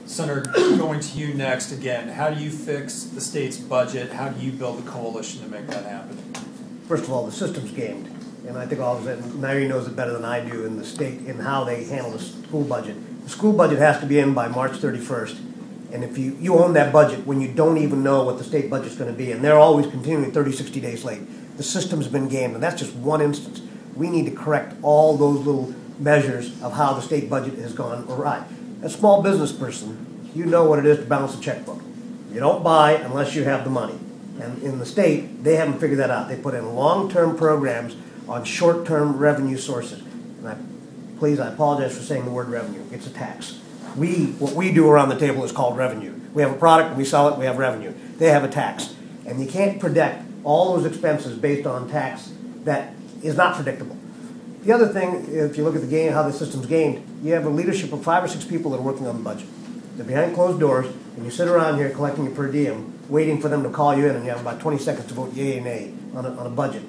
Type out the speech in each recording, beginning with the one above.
Sunder, going to you next again. How do you fix the state's budget? How do you build a coalition to make that happen? First of all, the system's gamed. And I think all of that, Nairi knows it better than I do in the state in how they handle the school budget. The school budget has to be in by March 31st. And if you own that budget when you don't even know what the state budget's going to be, and they're always continuing 30, 60 days late, the system's been gamed. And that's just one instance. We need to correct all those little measures of how the state budget has gone awry. A small business person, you know what it is to balance a checkbook. You don't buy unless you have the money. And in the state, they haven't figured that out. They put in long-term programs on short-term revenue sources. And I apologize for saying the word revenue. It's a tax. What we do around the table is called revenue. We have a product, we sell it, we have revenue. They have a tax. And you can't predict all those expenses based on tax that is not predictable. The other thing, if you look at the game, how the system's gamed, you have a leadership of 5 or 6 people that are working on the budget. They're behind closed doors, and you sit around here collecting your per diem, waiting for them to call you in, and you have about 20 seconds to vote yay or nay on a budget.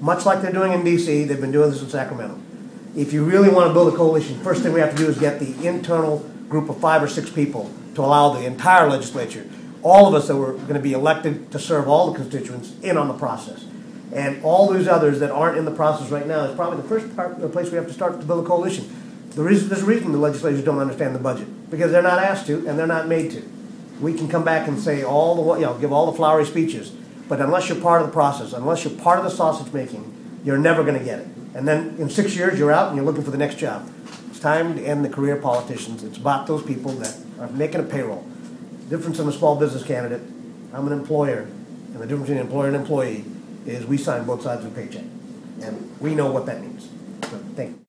Much like they're doing in D.C., they've been doing this in Sacramento. If you really want to build a coalition, first thing we have to do is get the internal group of 5 or 6 people to allow the entire legislature, all of us that were going to be elected to serve all the constituents, in on the process. And all those others that aren't in the process right now is probably the first place we have to start to build a coalition. There's a reason the legislators don't understand the budget, because they're not asked to and they're not made to. We can come back and say give all the flowery speeches, but unless you're part of the process, unless you're part of the sausage making, you're never going to get it. And then in 6 years, you're out and you're looking for the next job. It's time to end the career politicians. It's about those people that are making a payroll. The difference in a small business candidate, I'm an employer, and the difference between an employer and an employee is we sign both sides of the paycheck. And we know what that means. So, thank you.